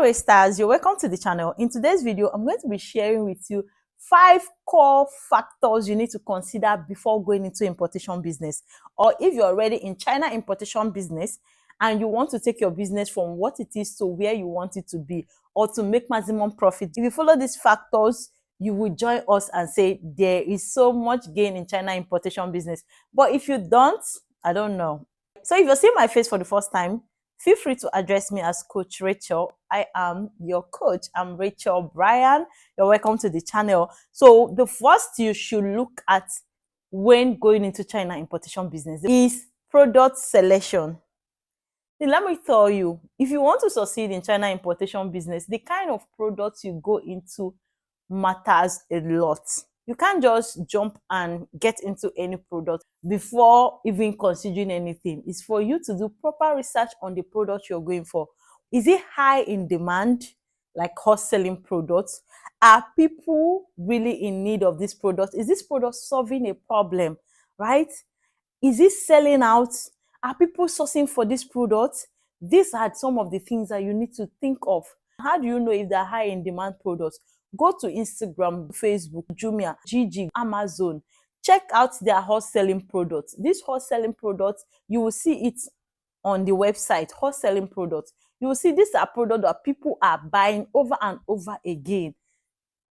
Hi stars, you're welcome to the channel. In today's video, I'm going to be sharing with you 5 core factors you need to consider before going into importation business. Or if you're already in China importation business and you want to take your business from what it is to where you want it to be, or to make maximum profit. If you follow these factors, you will join us and say there is so much gain in China importation business. But if you don't, I don't know. So if you're seeing my face for the first time, feel free to address me as Coach Rachael. I am your coach. I'm Rachael Bryan. You're welcome to the channel. So the first you should look at when going into China importation business is product selection. Let me tell you, if you want to succeed in China importation business, the kind of products you go into matters a lot. You can't just jump and get into any product before even considering anything. It's for you to do proper research on the product you're going for. Is it high in demand, like hot selling products? Are people really in need of this product? Is this product solving a problem, right? Is it selling out? Are people sourcing for this product? These are some of the things that you need to think of. How do you know if they're high in demand products? Go to Instagram, Facebook, Jumia, Gigi, Amazon. Check out their hot selling products. These hot selling products, you will see it on the website, hot selling products. You will see these are products that people are buying over and over again.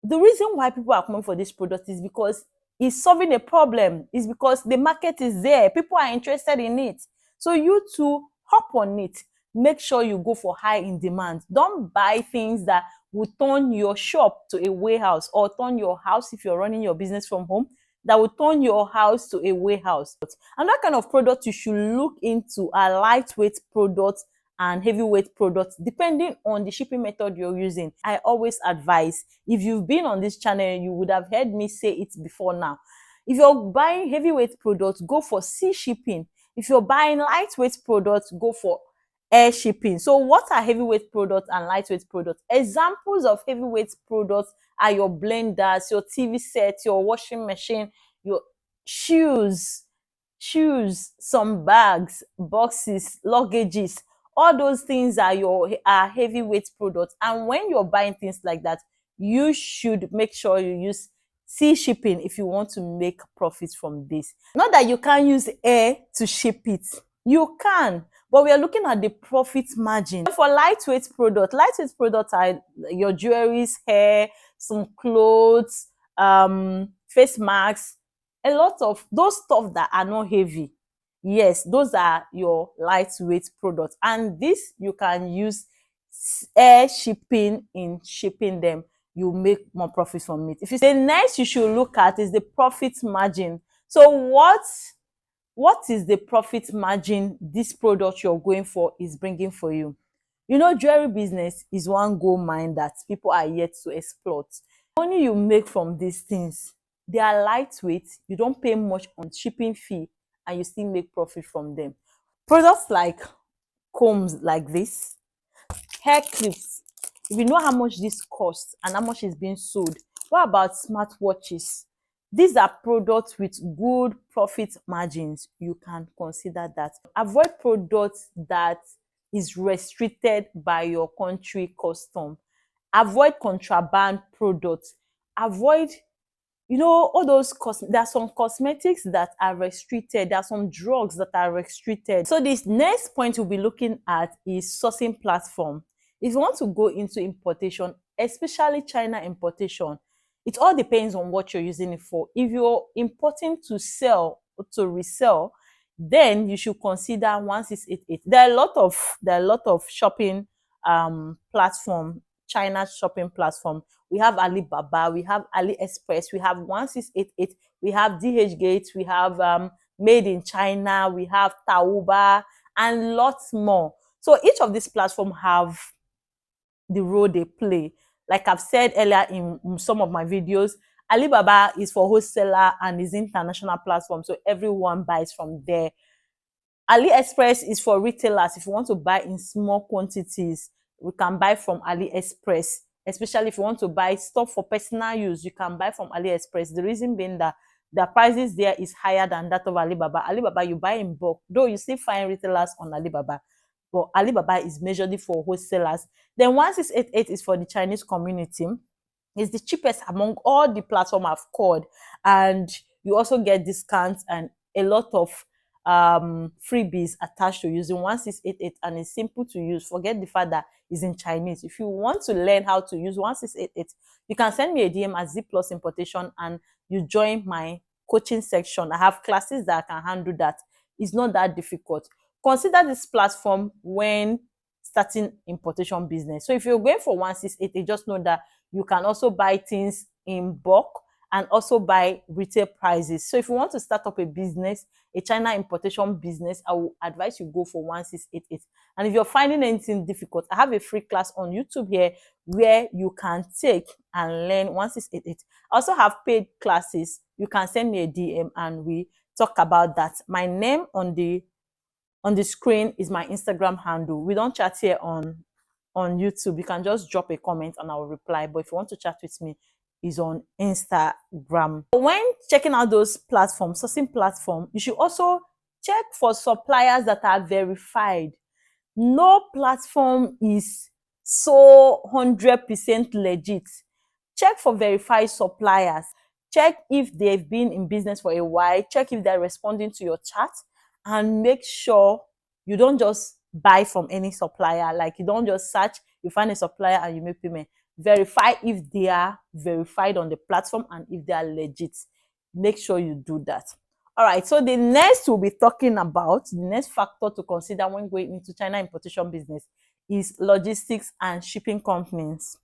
The reason why people are coming for this product is because it's solving a problem. It's because the market is there. People are interested in it. So you too, hop on it. Make sure you go for high in demand. Don't buy things that will turn your shop to a warehouse, or turn your house, if you're running your business from home, that will turn your house to a warehouse. Another kind of product you should look into are lightweight products and heavyweight products, depending on the shipping method you're using. I always advise, if you've been on this channel, you would have heard me say it before now. If you're buying heavyweight products, go for sea shipping. If you're buying lightweight products, go for air shipping. So what are heavyweight products and lightweight products? Examples of heavyweight products are your blenders, your TV sets, your washing machine, your shoes, some bags, boxes, luggages. All those things are heavyweight products. And when you're buying things like that, you should make sure you use sea shipping if you want to make profits from this. Not that you can't use air to ship it. You can, but we are looking at the profit margin. For lightweight products are your jewelries, hair, some clothes, face masks, a lot of those stuff that are not heavy. Yes, those are your lightweight products, and this you can use air shipping in shipping them. You make more profit from it. If you say, next you should look at is the profit margin. So what is the profit margin this product you're going for is bringing for you? You know, jewelry business is one gold mine that people are yet to exploit. The money you make from these things, they are lightweight. You don't pay much on shipping fee, and you still make profit from them. Products like combs like this, hair clips. If you know how much this costs and how much is being sold, what about smartwatches? These are products with good profit margins. You can consider that. Avoid products that is restricted by your country custom. Avoid contraband products. Avoid, you know, all those there are some cosmetics that are restricted. There are some drugs that are restricted. So this next point we'll be looking at is sourcing platform. If you want to go into importation, especially China importation, it all depends on what you're using it for. If you're importing to sell or to resell, then you should consider 1688. There are a lot of shopping platform, China shopping platform. We have Alibaba, we have AliExpress, we have 1688, we have DHgate, we have Made in China, we have Taoba, and lots more. So each of these platforms have the role they play. Like I've said earlier in some of my videos, Alibaba is for wholesaler and is international platform, so everyone buys from there. AliExpress is for retailers. If you want to buy in small quantities, you can buy from AliExpress. Especially if you want to buy stuff for personal use, you can buy from AliExpress. The reason being that the prices there is higher than that of Alibaba. Alibaba, you buy in bulk, though you still find retailers on Alibaba. but Alibaba is majorly for wholesalers. Then 1688 is for the Chinese community. It's the cheapest among all the platforms I've called, and you also get discounts and a lot of freebies attached to using 1688, and it's simple to use. Forget the fact that it's in Chinese. If you want to learn how to use 1688, you can send me a DM at Z Plus Importation and you join my coaching section. I have classes that can handle that. It's not that difficult. Consider this platform when starting importation business. So if you're going for 1688, just know that you can also buy things in bulk and also buy retail prices. So if you want to start up a business, a China importation business, I will advise you go for 1688. And if you're finding anything difficult, I have a free class on YouTube here where you can take and learn 1688. I also have paid classes. You can send me a DM and we talk about that. My name on the screen is my Instagram handle. We don't chat here on YouTube. You can just drop a comment and I'll reply. But if you want to chat with me, is on Instagram. When checking out those platforms, sourcing platform, you should also check for suppliers that are verified. No platform is so 100% legit. Check for verified suppliers. Check if they've been in business for a while. Check if they're responding to your chat, and make sure you don't just buy from any supplier. Like, you don't just search, you find a supplier and you make payment. Verify if they are verified on the platform and if they are legit. Make sure you do that. All right, so the next we'll be talking about, the next factor to consider when going into China importation business is logistics and shipping companies.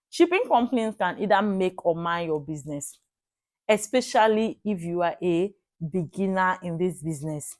Shipping companies can either make or mar your business, especially if you are a beginner in this business.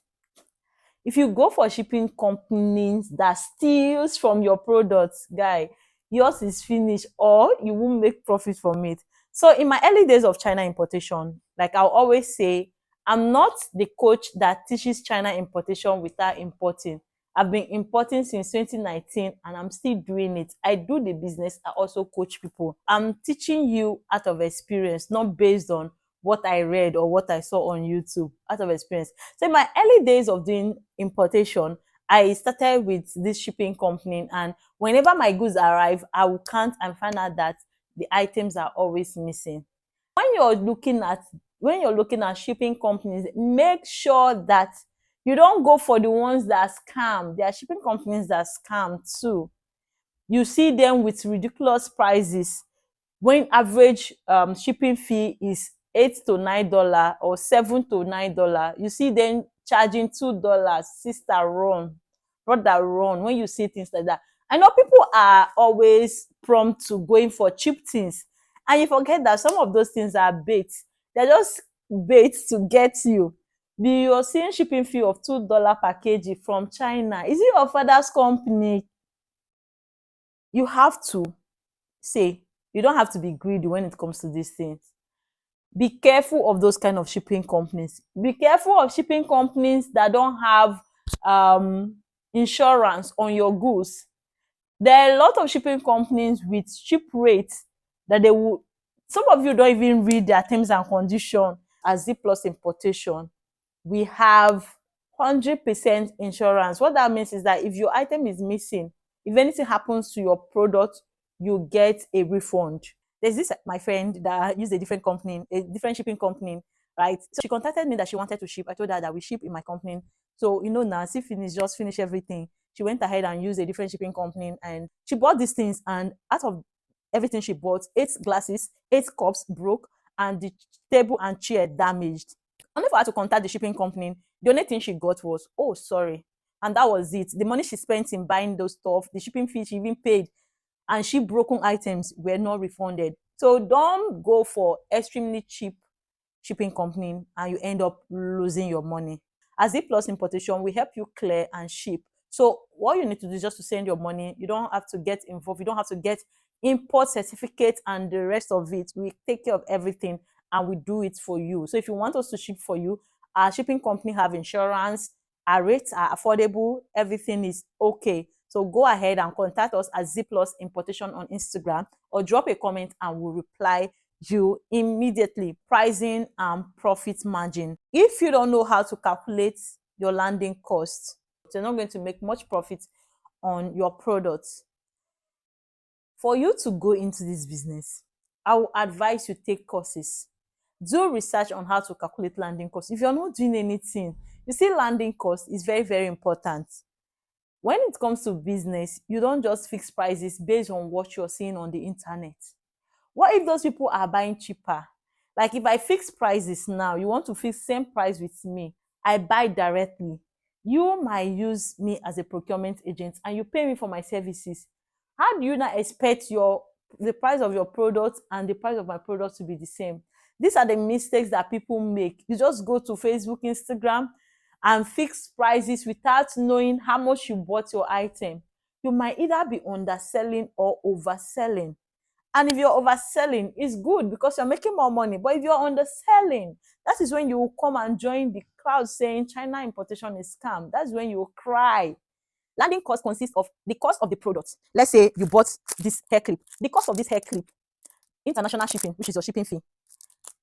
If you go for shipping companies that steals from your products, guy, yours is finished or you won't make profit from it. So in my early days of China importation, like I'll always say, I'm not the coach that teaches China importation without importing. I've been importing since 2019 and I'm still doing it. I do the business. I also coach people. I'm teaching you out of experience, not based on what I read or what I saw on YouTube, out of experience. So in my early days of doing importation, I started with this shipping company, and whenever my goods arrive, I will count and find out that the items are always missing. When you're looking at shipping companies, make sure that you don't go for the ones that scam. There are shipping companies that scam too. You see them with ridiculous prices when average shipping fee is $8 to $9 or $7 to $9. You see them charging $2. Sister, run. Brother, run. When you see things like that, I know people are always prompt to going for cheap things, and you forget that some of those things are bait. They're just bait to get you. You're seeing shipping fee of $2 per kg from China. Is it your father's company? You have to say, you don't have to be greedy when it comes to these things. Be careful of those kind of shipping companies. Be careful of shipping companies that don't have insurance on your goods. There are a lot of shipping companies with cheap rates that they will, some of you don't even read their terms and conditions. As Z Plus Importation, we have 100% insurance. What that means is that if your item is missing, if anything happens to your product, you get a refund. There's this my friend that used a different company, a different shipping company, right? So she contacted me that she wanted to ship. I told her that we ship in my company. So, now, see, just finish everything. She went ahead and used a different shipping company and she bought these things. And out of everything she bought, 8 glasses, 8 cups broke, and the table and chair damaged. Only for her to contact the shipping company, the only thing she got was, oh, sorry. And that was it. The money she spent in buying those stuff, the shipping fee she even paid, and she broken items were not refunded. So don't go for extremely cheap shipping company and you end up losing your money. As Z Plus Importation, we help you clear and ship. So what you need to do is just to send your money. You don't have to get involved. You don't have to get import certificate and the rest of it. We take care of everything and we do it for you. So if you want us to ship for you, our shipping company have insurance, our rates are affordable, everything is okay. So go ahead and contact us at Z Plus Importation on Instagram or drop a comment and we'll reply you immediately. Pricing and profit margin. If you don't know how to calculate your landing cost, you're not going to make much profit on your products. For you to go into this business, I will advise you take courses. Do research on how to calculate landing cost. If you're not doing anything, you see, landing cost is very, very important. When it comes to business, you don't just fix prices based on what you're seeing on the internet. What if those people are buying cheaper? Like if I fix prices now, you want to fix same price with me, I buy directly. You might use me as a procurement agent and you pay me for my services. How do you not expect the price of your product and the price of my product to be the same? These are the mistakes that people make. You just go to Facebook, Instagram, and fix prices without knowing how much you bought your item. You might either be underselling or overselling. And if you're overselling, it's good because you're making more money. But if you're underselling, that is when you will come and join the crowd saying China importation is scam. That's when you will cry. Landing cost consists of the cost of the product. Let's say you bought this hair clip. The cost of this hair clip, international shipping, which is your shipping fee.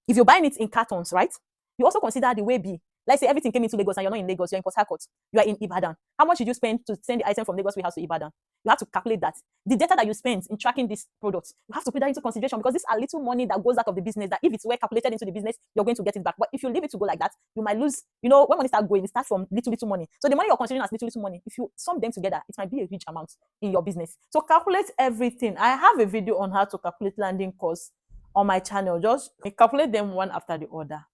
If you're buying it in cartons, right? You also consider the way B. Let's say everything came into Lagos and you're not in Lagos, you're in Port Harcourt, you are in Ibadan. How much did you spend to send the item from Lagos warehouse to Ibadan? You have to calculate that. The data that you spent in tracking this product, you have to put that into consideration because these are little money that goes out of the business that if it's well calculated into the business, you're going to get it back. But if you leave it to go like that, you might lose. You know, when money starts going, it starts from little money. So the money you're considering as little money, if you sum them together, it might be a huge amount in your business. So calculate everything. I have a video on how to calculate landing costs on my channel. Just calculate them one after the other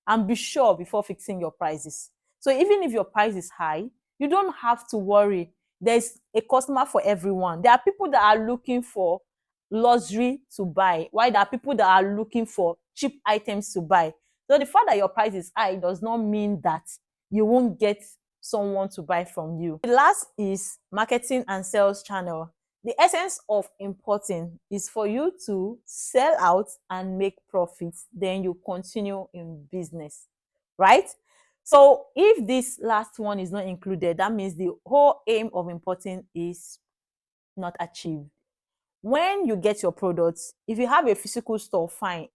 and be sure before fixing your prices. So even if your price is high, you don't have to worry. There's a customer for everyone. There are people that are looking for luxury to buy, while there are people that are looking for cheap items to buy. So the fact that your price is high does not mean that you won't get someone to buy from you. The last is marketing and sales channel. The essence of importing is for you to sell out and make profits, then you continue in business, right? So if this last one is not included, that means the whole aim of importing is not achieved. When you get your products, if you have a physical store, fine.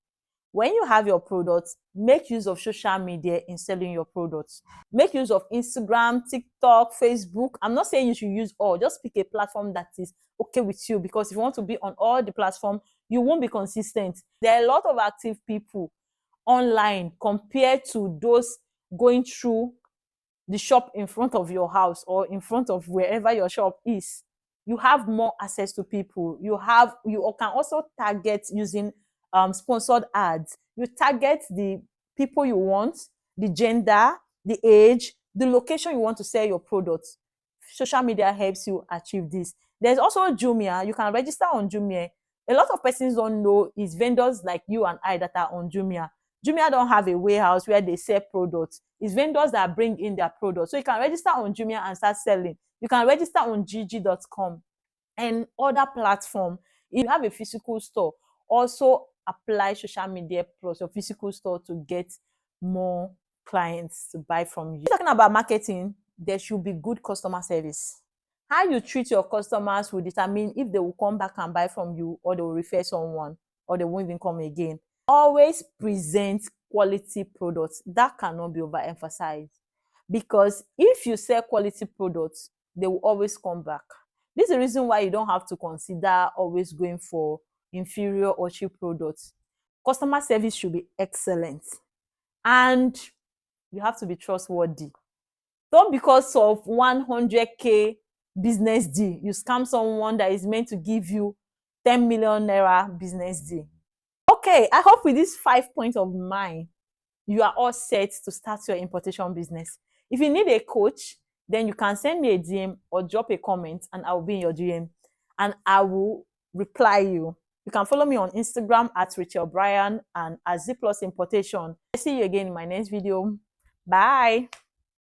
When you have your products, make use of social media in selling your products. Make use of Instagram, TikTok, Facebook. I'm not saying you should use all. Just pick a platform that is okay with you, because if you want to be on all the platforms, you won't be consistent. There are a lot of active people online compared to those going through the shop in front of your house or in front of wherever your shop is. You have more access to people. You can also target using sponsored ads. You target the people you want, the gender, the age, the location you want to sell your products. Social media helps you achieve this. There's also Jumia. You can register on Jumia. A lot of persons don't know is vendors like you and I that are on Jumia. Jumia don't have a warehouse where they sell products. It's vendors that bring in their products. So you can register on Jumia and start selling. You can register on gg.com and other platform. If you have a physical store, also apply social media plus your physical store to get more clients to buy from you. Talking about marketing, there should be good customer service. How you treat your customers will determine if they will come back and buy from you, or they will refer someone, or they won't even come again. Always present quality products. That cannot be overemphasized, because if you sell quality products, they will always come back. This is the reason why you don't have to consider always going for inferior or cheap products. Customer service should be excellent, and you have to be trustworthy. Don't, because of 100K business deal, you scam someone that is meant to give you 10 million naira business deal. Okay, I hope with these 5 points of mine, you are all set to start your importation business. If you need a coach, then you can send me a DM or drop a comment and I will be in your DM and I will reply you. You can follow me on Instagram at Rachael Bryan and at Z Plus Importation. I'll see you again in my next video. Bye.